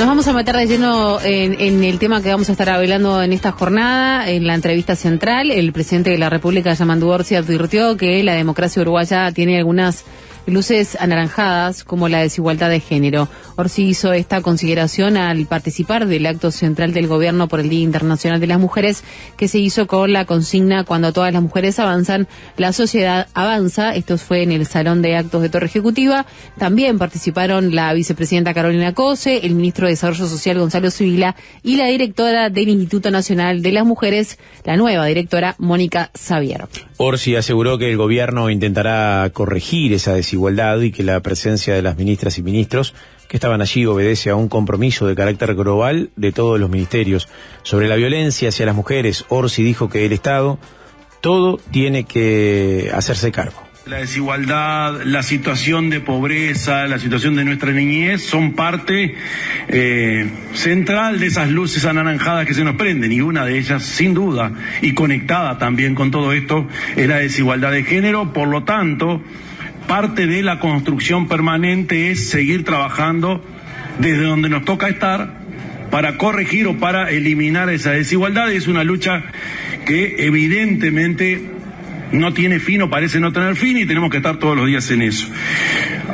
Nos vamos a meter de lleno en el tema que vamos a estar hablando en esta jornada, en la entrevista central. El presidente de la República, Yamandu Orsi, advirtió que la democracia uruguaya tiene algunas luces anaranjadas, como la desigualdad de género. Orsi hizo esta consideración al participar del acto central del gobierno por el Día Internacional de las Mujeres, que se hizo con la consigna "Cuando todas las mujeres avanzan, la sociedad avanza". Esto fue en el Salón de Actos de Torre Ejecutiva. También participaron la vicepresidenta Carolina Cose, el ministro de Desarrollo Social Gonzalo Sibila y la directora del Instituto Nacional de las Mujeres, la nueva directora Mónica Xavier. Orsi aseguró que el gobierno intentará corregir esa desigualdad y que la presencia de las ministras y ministros que estaban allí obedece a un compromiso de carácter global de todos los ministerios. Sobre la violencia hacia las mujeres, Orsi dijo que el Estado todo tiene que hacerse cargo. La desigualdad, la situación de pobreza, la situación de nuestra niñez son parte central de esas luces anaranjadas que se nos prenden, y una de ellas, sin duda, y conectada también con todo esto, es la desigualdad de género. Por lo tanto, parte de la construcción permanente es seguir trabajando desde donde nos toca estar para corregir o para eliminar esa desigualdad. Es una lucha que evidentemente no tiene fin o parece no tener fin, y tenemos que estar todos los días en eso.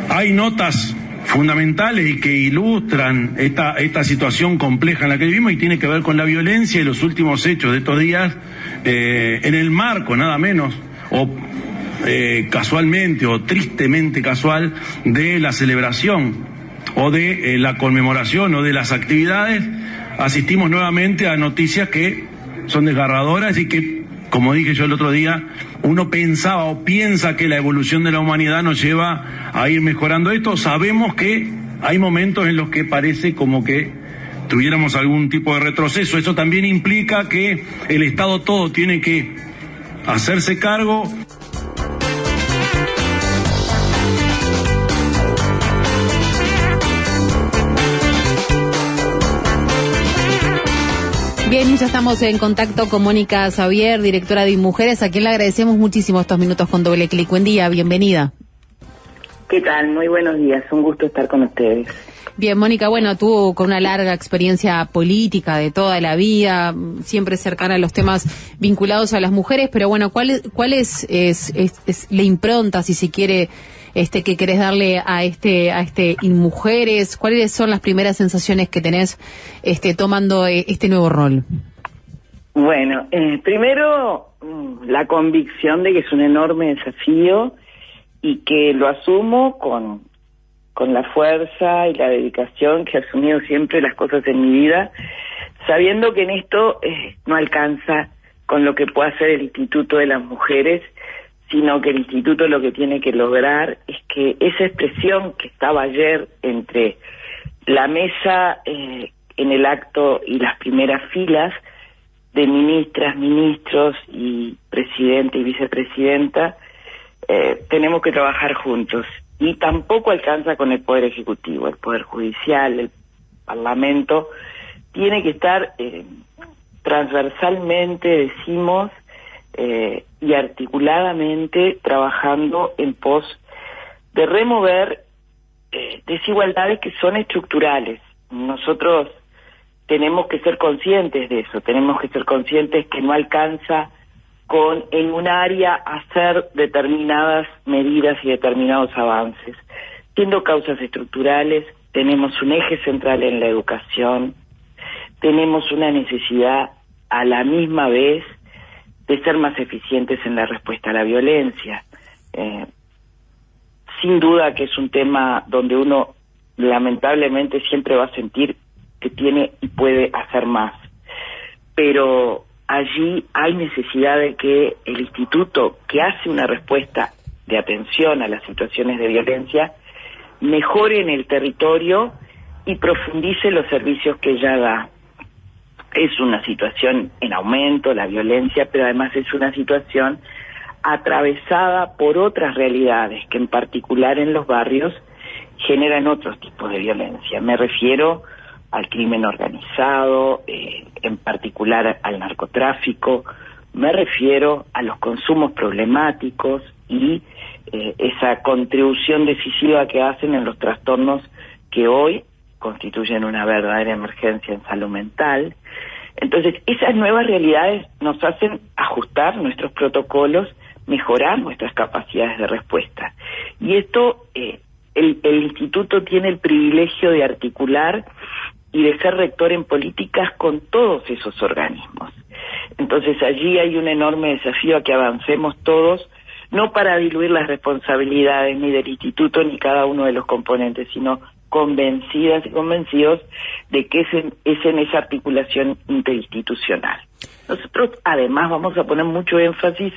Hay notas fundamentales y que ilustran esta situación compleja en la que vivimos, y tiene que ver con la violencia y los últimos hechos de estos días, en el marco nada menos o casualmente o tristemente casual de la celebración o de la conmemoración o de las actividades. Asistimos nuevamente a noticias que son desgarradoras y que, como dije yo el otro día, uno pensaba o piensa que la evolución de la humanidad nos lleva a ir mejorando esto. Sabemos que hay momentos en los que parece como que tuviéramos algún tipo de retroceso. Eso también implica que el Estado todo tiene que hacerse cargo. Bien, ya estamos en contacto con Mónica Xavier, directora de Mujeres, a quien le agradecemos muchísimo estos minutos con Doble Clic. Buen día, bienvenida. ¿Qué tal? Muy buenos días, un gusto estar con ustedes. Bien, Mónica, bueno, tú con una larga experiencia política de toda la vida, siempre cercana a los temas vinculados a las mujeres, pero bueno, ¿cuál es la impronta, si se quiere, que querés darle a este Mujeres? ¿Cuáles son las primeras sensaciones que tenés tomando este nuevo rol? Bueno, primero la convicción de que es un enorme desafío y que lo asumo con la fuerza y la dedicación que he asumido siempre las cosas en mi vida, sabiendo que en esto no alcanza con lo que pueda hacer el Instituto de las Mujeres, sino que el Instituto lo que tiene que lograr es que esa expresión que estaba ayer entre la mesa en el acto y las primeras filas de ministras, ministros y presidente y vicepresidenta, tenemos que trabajar juntos. Y tampoco alcanza con el Poder Ejecutivo, el Poder Judicial, el Parlamento. Tiene que estar transversalmente, decimos, y articuladamente trabajando en pos de remover desigualdades que son estructurales. Nosotros tenemos que ser conscientes de eso, tenemos que ser conscientes que no alcanza con en un área hacer determinadas medidas y determinados avances. Siendo causas estructurales, tenemos un eje central en la educación, tenemos una necesidad a la misma vez de ser más eficientes en la respuesta a la violencia. Sin duda que es un tema donde uno lamentablemente siempre va a sentir que tiene y puede hacer más, pero allí hay necesidad de que el instituto, que hace una respuesta de atención a las situaciones de violencia, mejore en el territorio y profundice los servicios que ya da. Es una situación en aumento, la violencia, pero además es una situación atravesada por otras realidades que en particular en los barrios generan otros tipos de violencia. Me refiero al crimen organizado, en particular al narcotráfico, me refiero a los consumos problemáticos y esa contribución decisiva que hacen en los trastornos que hoy constituyen una verdadera emergencia en salud mental. Entonces, esas nuevas realidades nos hacen ajustar nuestros protocolos, mejorar nuestras capacidades de respuesta. Y esto, el Instituto tiene el privilegio de articular y de ser rector en políticas con todos esos organismos. Entonces, allí hay un enorme desafío a que avancemos todos, no para diluir las responsabilidades ni del Instituto ni cada uno de los componentes, sino convencidas y convencidos de que es en esa articulación interinstitucional. Nosotros, además, vamos a poner mucho énfasis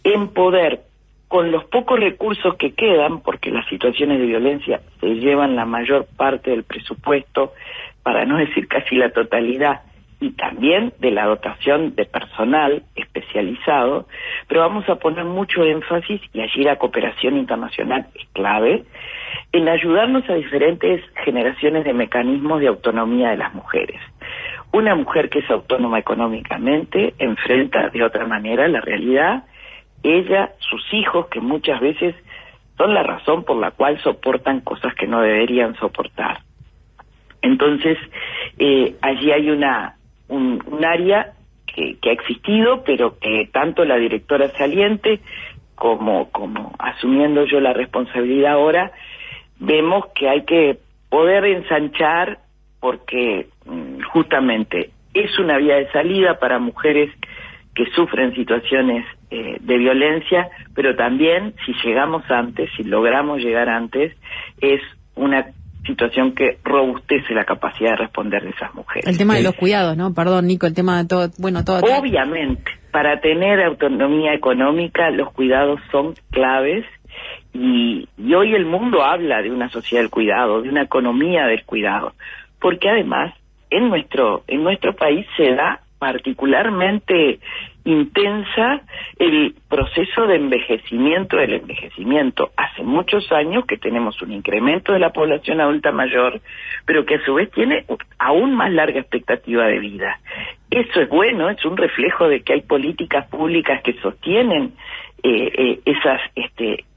en poder, con los pocos recursos que quedan, porque las situaciones de violencia se llevan la mayor parte del presupuesto, para no decir casi la totalidad, y también de la dotación de personal especializado, pero vamos a poner mucho énfasis, y allí la cooperación internacional es clave, en ayudarnos a diferentes generaciones de mecanismos de autonomía de las mujeres. Una mujer que es autónoma económicamente enfrenta de otra manera la realidad, ella, sus hijos, que muchas veces son la razón por la cual soportan cosas que no deberían soportar. Entonces, allí hay un área que ha existido, pero que tanto la directora saliente como asumiendo yo la responsabilidad ahora, vemos que hay que poder ensanchar, porque justamente es una vía de salida para mujeres que sufren situaciones de violencia, pero también si llegamos antes, si logramos llegar antes, es una situación que robustece la capacidad de responder de esas mujeres. El tema de los cuidados, ¿no? Perdón, Nico, el tema de todo, todo. Obviamente, para tener autonomía económica, los cuidados son claves, y hoy el mundo habla de una sociedad del cuidado, de una economía del cuidado, porque además en nuestro país se da particularmente intensa el proceso de envejecimiento del envejecimiento. Hace muchos años que tenemos un incremento de la población adulta mayor, pero que a su vez tiene aún más larga expectativa de vida. Eso es bueno, es un reflejo de que hay políticas públicas que sostienen esa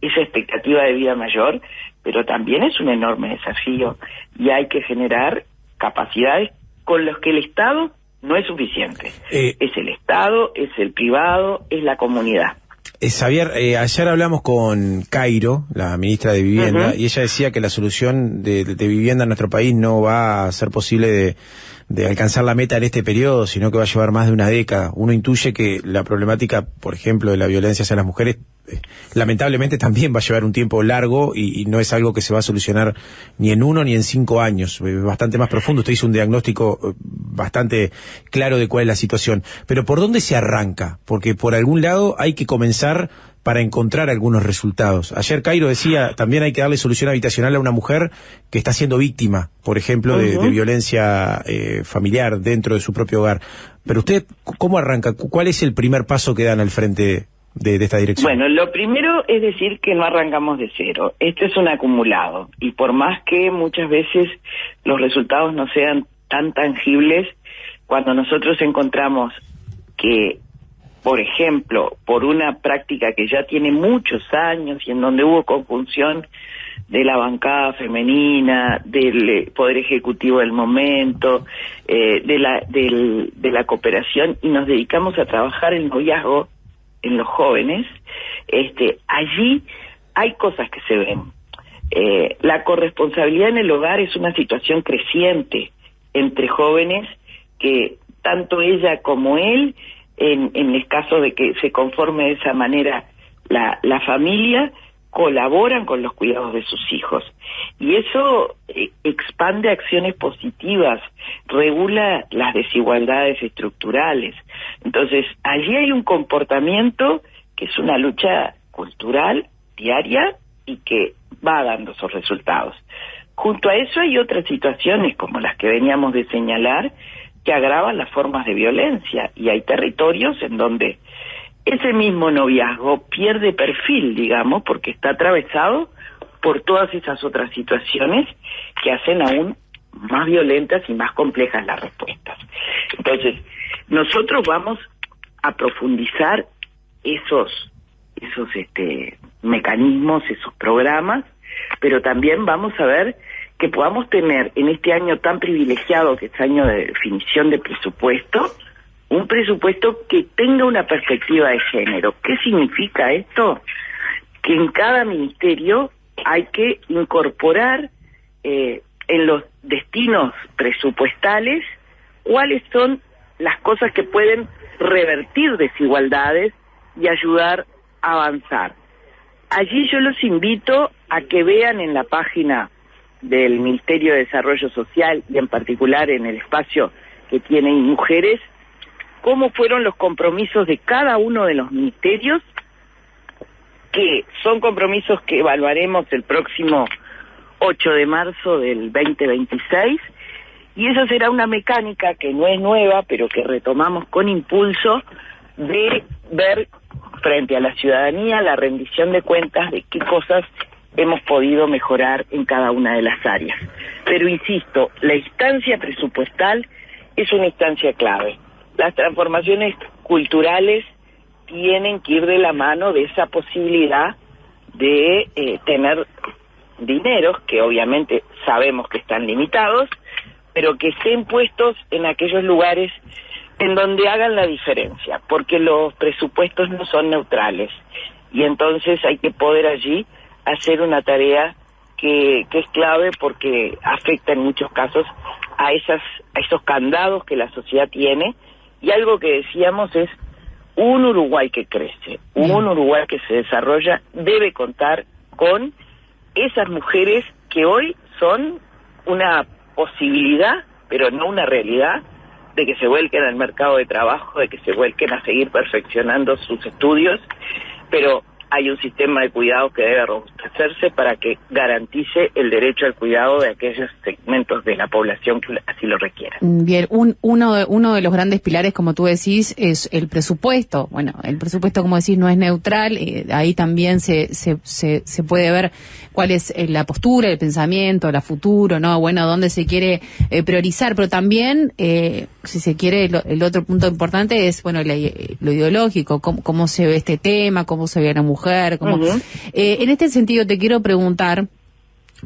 expectativa de vida mayor, pero también es un enorme desafío, y hay que generar capacidades con las que el Estado no es suficiente. Es el Estado, es el privado, es la comunidad. Xavier, ayer hablamos con Cairo, la ministra de Vivienda, y ella decía que la solución de vivienda en nuestro país no va a ser posible de alcanzar la meta en este periodo, sino que va a llevar más de una década. Uno intuye que la problemática, por ejemplo, de la violencia hacia las mujeres, lamentablemente también va a llevar un tiempo largo, y no es algo que se va a solucionar ni en 1 ni en 5 años, bastante más profundo. Usted hizo un diagnóstico bastante claro de cuál es la situación. Pero ¿por dónde se arranca? Porque por algún lado hay que comenzar para encontrar algunos resultados. Ayer Cairo decía, también hay que darle solución habitacional a una mujer que está siendo víctima, por ejemplo, de violencia familiar dentro de su propio hogar. Pero usted, ¿cómo arranca? ¿Cuál es el primer paso que dan al frente de esta dirección? Bueno, lo primero es decir que no arrancamos de cero. Esto es un acumulado, y por más que muchas veces los resultados no sean tan tangibles, cuando nosotros encontramos que, por ejemplo, por una práctica que ya tiene muchos años y en donde hubo conjunción de la bancada femenina, del Poder Ejecutivo del momento, de la cooperación, y nos dedicamos a trabajar el noviazgo en los jóvenes, allí hay cosas que se ven. La corresponsabilidad en el hogar es una situación creciente entre jóvenes que tanto ella como él, en el caso de que se conforme de esa manera la familia, colaboran con los cuidados de sus hijos. Y eso expande acciones positivas, regula las desigualdades estructurales. Entonces, allí hay un comportamiento que es una lucha cultural diaria y que va dando esos resultados. Junto a eso hay otras situaciones, como las que veníamos de señalar, que agravan las formas de violencia, y hay territorios en donde ese mismo noviazgo pierde perfil, digamos, porque está atravesado por todas esas otras situaciones que hacen aún más violentas y más complejas las respuestas. Entonces, nosotros vamos a profundizar esos mecanismos, esos programas, pero también vamos a ver que podamos tener en este año tan privilegiado, que es año de definición de presupuesto, un presupuesto que tenga una perspectiva de género. ¿Qué significa esto? Que en cada ministerio hay que incorporar en los destinos presupuestales cuáles son las cosas que pueden revertir desigualdades y ayudar a avanzar. Allí yo los invito a que vean en la página del Ministerio de Desarrollo Social y en particular en el espacio que tienen mujeres, cómo fueron los compromisos de cada uno de los ministerios, que son compromisos que evaluaremos el próximo 8 de marzo del 2026, y eso será una mecánica que no es nueva, pero que retomamos con impulso, de ver frente a la ciudadanía la rendición de cuentas de qué cosas hemos podido mejorar en cada una de las áreas. Pero insisto, la instancia presupuestal es una instancia clave. Las transformaciones culturales tienen que ir de la mano de esa posibilidad de tener dineros, que obviamente sabemos que están limitados, pero que estén puestos en aquellos lugares en donde hagan la diferencia, porque los presupuestos no son neutrales, y entonces hay que poder allí hacer una tarea que es clave, porque afecta en muchos casos a esos candados que la sociedad tiene. Y algo que decíamos es, un Uruguay que crece, un Uruguay que se desarrolla, debe contar con esas mujeres que hoy son una posibilidad, pero no una realidad, de que se vuelquen al mercado de trabajo, de que se vuelquen a seguir perfeccionando sus estudios, pero hay un sistema de cuidados que debe robustecerse para que garantice el derecho al cuidado de aquellos segmentos de la población que así lo requieran. Bien, uno de los grandes pilares, como tú decís, es el presupuesto. Bueno, el presupuesto, como decís, no es neutral. Ahí también se puede ver cuál es la postura, el pensamiento, la futuro, ¿no? Bueno, dónde se quiere priorizar, pero también, si se quiere, el otro punto importante es, bueno, lo ideológico, cómo se ve este tema, cómo se ve a la mujer. En este sentido te quiero preguntar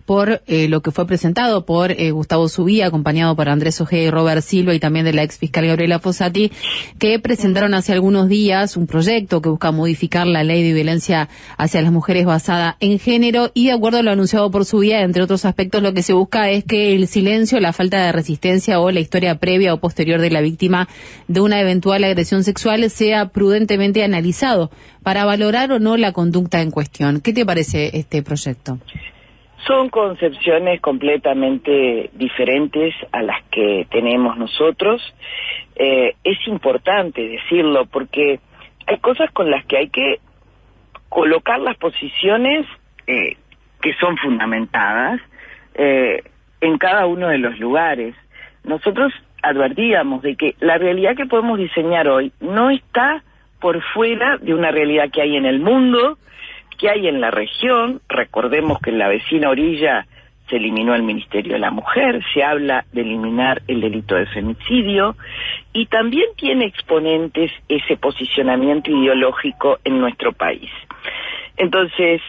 por lo que fue presentado por Gustavo Subía, acompañado por Andrés Ojeda y Robert Silva, y también de la ex fiscal Gabriela Fossati, que presentaron hace algunos días un proyecto que busca modificar la ley de violencia hacia las mujeres basada en género, y de acuerdo a lo anunciado por Subía, entre otros aspectos, lo que se busca es que el silencio, la falta de resistencia o la historia previa o posterior de la víctima de una eventual agresión sexual sea prudentemente analizado para valorar o no la conducta en cuestión. ¿Qué te parece este proyecto? Son concepciones completamente diferentes a las que tenemos nosotros. Es importante decirlo, porque hay cosas con las que hay que colocar las posiciones que son fundamentadas en cada uno de los lugares. Nosotros advertíamos de que la realidad que podemos diseñar hoy no está por fuera de una realidad que hay en el mundo, que hay en la región. Recordemos que en la vecina orilla se eliminó el Ministerio de la Mujer, se habla de eliminar el delito de femicidio, y también tiene exponentes ese posicionamiento ideológico en nuestro país. Entonces,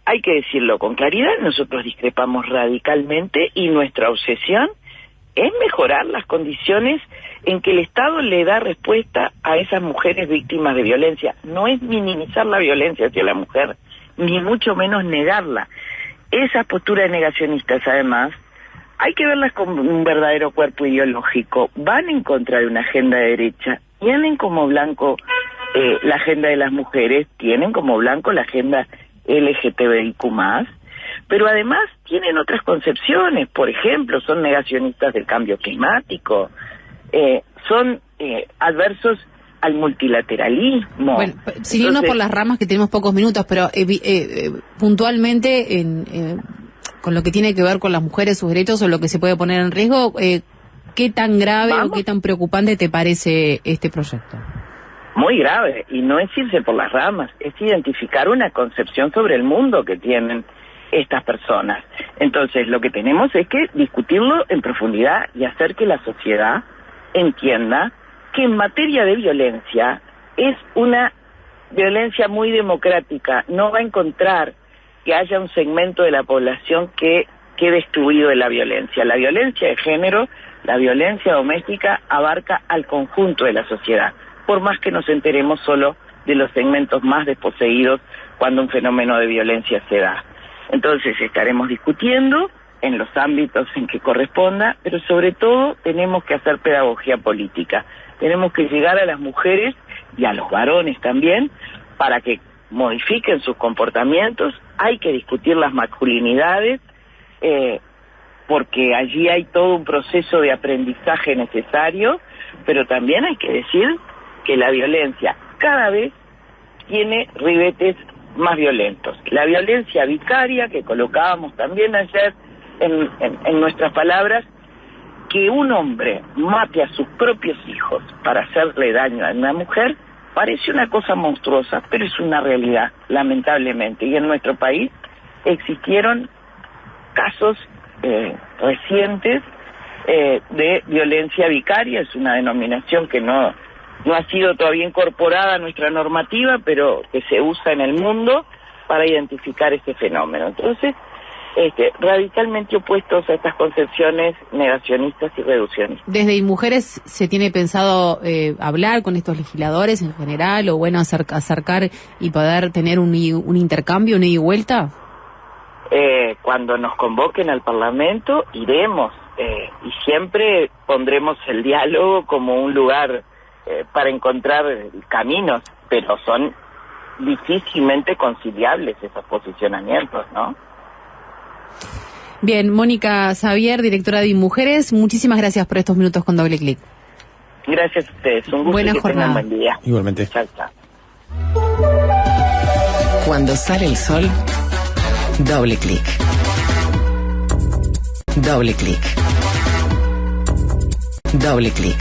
hay que decirlo con claridad, nosotros discrepamos radicalmente, y nuestra obsesión es mejorar las condiciones en que el Estado le da respuesta a esas mujeres víctimas de violencia. No es minimizar la violencia hacia la mujer, ni mucho menos negarla. Esas posturas negacionistas, además, hay que verlas con un verdadero cuerpo ideológico. Van en contra de una agenda de derecha, tienen como blanco la agenda de las mujeres, tienen como blanco la agenda LGTBIQ+, pero además tienen otras concepciones. Por ejemplo, son negacionistas del cambio climático, son adversos al multilateralismo. Bueno, siguiendo por las ramas, que tenemos pocos minutos, pero puntualmente con lo que tiene que ver con las mujeres, sus derechos, o lo que se puede poner en riesgo, ¿qué tan grave o qué tan preocupante te parece este proyecto? Muy grave, y no es irse por las ramas, es identificar una concepción sobre el mundo que tienen estas personas. Entonces, lo que tenemos es que discutirlo en profundidad y hacer que la sociedad entienda que en materia de violencia es una violencia muy democrática. No va a encontrar que haya un segmento de la población que quede excluido de la violencia. La violencia de género, la violencia doméstica abarca al conjunto de la sociedad, por más que nos enteremos solo de los segmentos más desposeídos cuando un fenómeno de violencia se da. Entonces estaremos discutiendo en los ámbitos en que corresponda, pero sobre todo tenemos que hacer pedagogía política. Tenemos que llegar a las mujeres y a los varones también para que modifiquen sus comportamientos. Hay que discutir las masculinidades, porque allí hay todo un proceso de aprendizaje necesario, pero también hay que decir que la violencia cada vez tiene ribetes más violentos. La violencia vicaria, que colocábamos también ayer en nuestras palabras, que un hombre mate a sus propios hijos para hacerle daño a una mujer, parece una cosa monstruosa, pero es una realidad, lamentablemente. Y en nuestro país existieron casos recientes de violencia vicaria. Es una denominación que no ha sido todavía incorporada a nuestra normativa, pero que se usa en el mundo para identificar este fenómeno. Entonces, radicalmente opuestos a estas concepciones negacionistas y reduccionistas. ¿Desde Mujeres se tiene pensado hablar con estos legisladores en general, o bueno, acercar y poder tener un intercambio, una ida y vuelta? Cuando nos convoquen al Parlamento, iremos, y siempre pondremos el diálogo como un lugar para encontrar caminos, pero son difícilmente conciliables esos posicionamientos, ¿no? Bien, Mónica Xavier, directora de Mujeres, muchísimas gracias por estos minutos con Doble Clic. Gracias a ustedes, un gusto. Buena y que jornada. tengan buen día. Igualmente. Chao, chao. Cuando sale el sol, Doble Clic. Doble Clic. Doble Clic.